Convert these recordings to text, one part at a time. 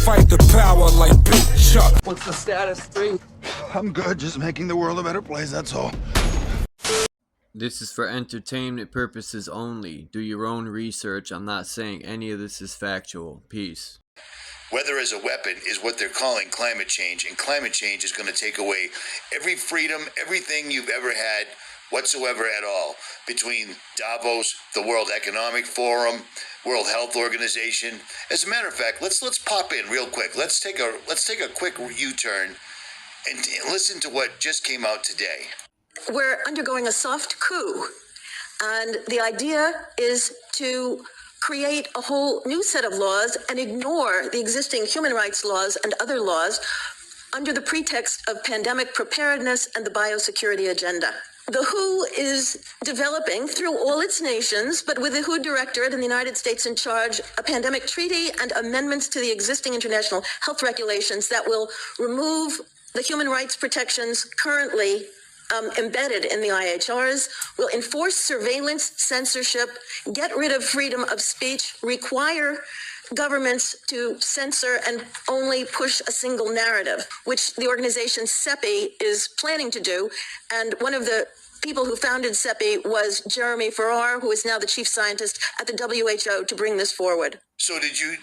fight the power like BITCHUTE. What's the status, 3? I'm good, just making the world a better place, that's all. This is for entertainment purposes only. Do your own research. I'm not saying any of this is factual. Peace. Weather as a weapon is what they're calling climate change, and climate change is going to take away every freedom, everything you've ever had whatsoever at all, between Davos, the World Economic Forum, World Health Organization. As a matter of fact, let's pop in real quick. Let's take a quick U-turn and listen to what just came out today. We're undergoing a soft coup, and the idea is to create a whole new set of laws and ignore the existing human rights laws and other laws under the pretext of pandemic preparedness and the biosecurity agenda. The WHO is developing through all its nations, but with the WHO Directorate in the United States in charge, a pandemic treaty and amendments to the existing international health regulations that will remove the human rights protections currently embedded in the IHRs, will enforce surveillance, censorship, get rid of freedom of speech, require governments to censor and only push a single narrative, which the organization CEPI is planning to do. And one of the people who founded CEPI was Jeremy Farrar, who is now the chief scientist at the WHO, to bring this forward. So did you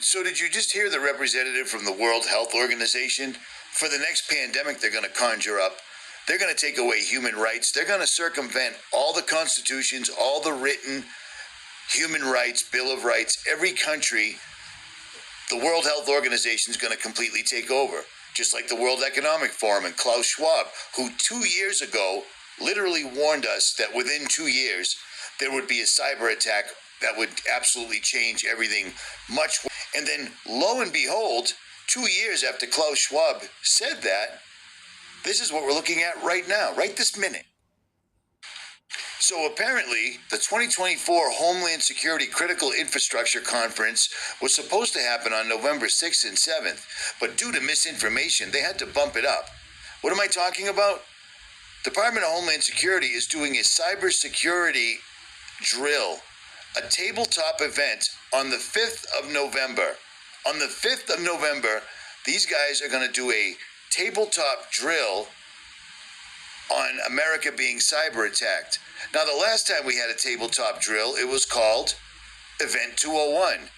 just hear the representative from the World Health Organization? For the next pandemic they're going to conjure up, they're going to take away human rights. They're going to circumvent all the constitutions, all the written human rights, Bill of Rights. Every country, the World Health Organization is going to completely take over, just like the World Economic Forum and Klaus Schwab, who 2 years ago literally warned us that within 2 years there would be a cyber attack that would absolutely change everything much. And then, lo and behold, 2 years after Klaus Schwab said that, this is what we're looking at right now, right this minute. So apparently, the 2024 Homeland Security Critical Infrastructure Conference was supposed to happen on November 6th and 7th, but due to misinformation, they had to bump it up. What am I talking about? Department of Homeland Security is doing a cybersecurity drill, a tabletop event on the 5th of November. On the 5th of November, these guys are going to do a tabletop drill on America being cyber attacked. Now, the last time we had a tabletop drill, it was called Event 201,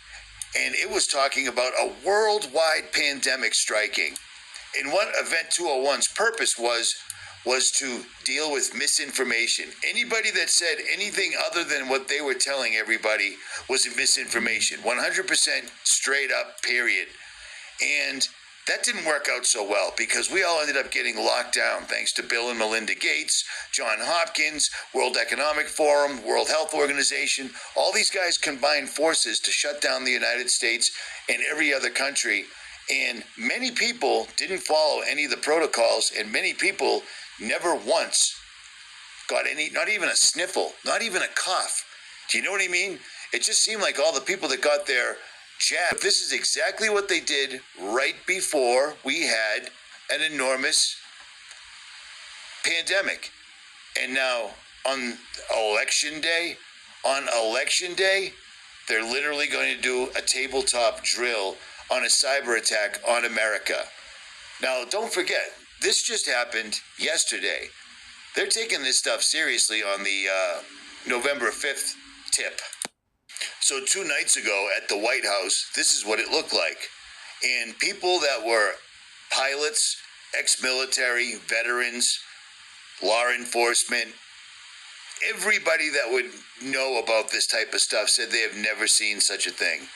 and it was talking about a worldwide pandemic striking. And what Event 201's purpose was to deal with misinformation. Anybody that said anything other than what they were telling everybody was misinformation. 100% straight up, period. And that didn't work out so well because we all ended up getting locked down thanks to Bill and Melinda Gates, John Hopkins, World Economic Forum, World Health Organization. All these guys combined forces to shut down the United States and every other country. And many people didn't follow any of the protocols, and many people never once got any, not even a sniffle, not even a cough. Do you know what I mean? It just seemed like all the people that got their jab, this is exactly what they did right before we had an enormous pandemic. And now on election day, they're literally going to do a tabletop drill on a cyber attack on America. Now, don't forget, this just happened yesterday. They're taking this stuff seriously on the November 5th tip. So 2 nights ago at the White House, this is what it looked like. And people that were pilots, ex-military, veterans, law enforcement, everybody that would know about this type of stuff said they have never seen such a thing.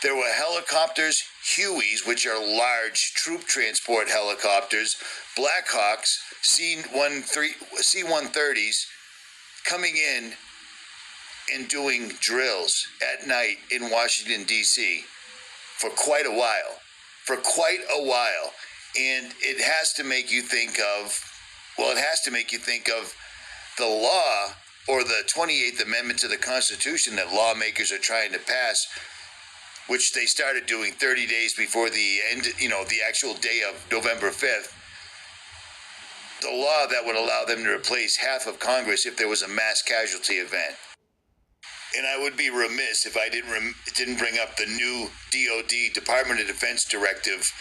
There were helicopters, Hueys, which are large troop transport helicopters, Blackhawks, C-130s, coming in and doing drills at night in Washington, D.C. for quite a while. And it has to make you think of, the law or the 28th Amendment to the Constitution that lawmakers are trying to pass, which they started doing 30 days before the end, the actual day of November 5th. The law that would allow them to replace half of Congress if there was a mass casualty event. And I would be remiss if I didn't bring up the new DoD, Department of Defense directive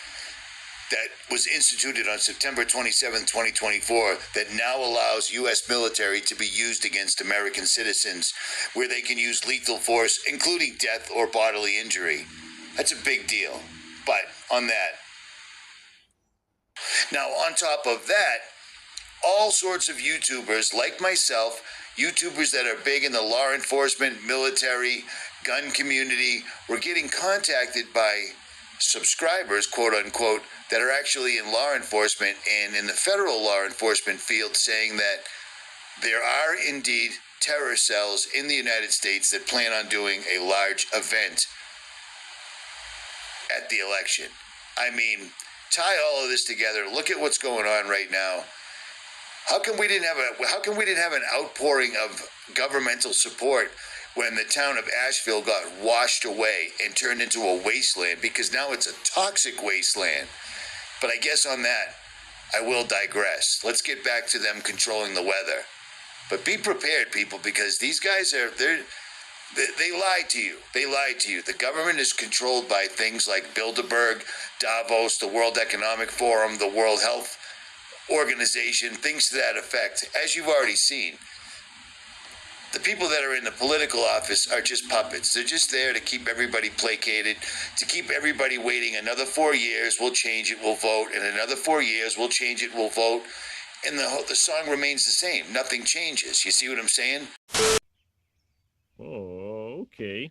that was instituted on September 27, 2024, that now allows U.S. military to be used against American citizens, where they can use lethal force, including death or bodily injury. That's a big deal. But on that. Now, on top of that, all sorts of YouTubers like myself, YouTubers that are big in the law enforcement, military, gun community, were getting contacted by subscribers, quote unquote, that are actually in law enforcement and in the federal law enforcement field, saying that there are indeed terror cells in the United States that plan on doing a large event at the election. I mean, tie all of this together. Look at what's going on right now. How come we didn't have an outpouring of governmental support when the town of Asheville got washed away and turned into a wasteland? Because now it's a toxic wasteland. But I guess on that, I will digress. Let's get back to them controlling the weather. But be prepared, people, because these guys they lied to you. They lied to you. The government is controlled by things like Bilderberg, Davos, the World Economic Forum, the World Health Organization, things to that effect. As you've already seen, the people that are in the political office are just puppets. They're just there to keep everybody placated, to keep everybody waiting. Another 4 years, we'll change it, we'll vote. And another 4 years, we'll change it, we'll vote. And the song remains the same. Nothing changes. You see what I'm saying? Oh, okay.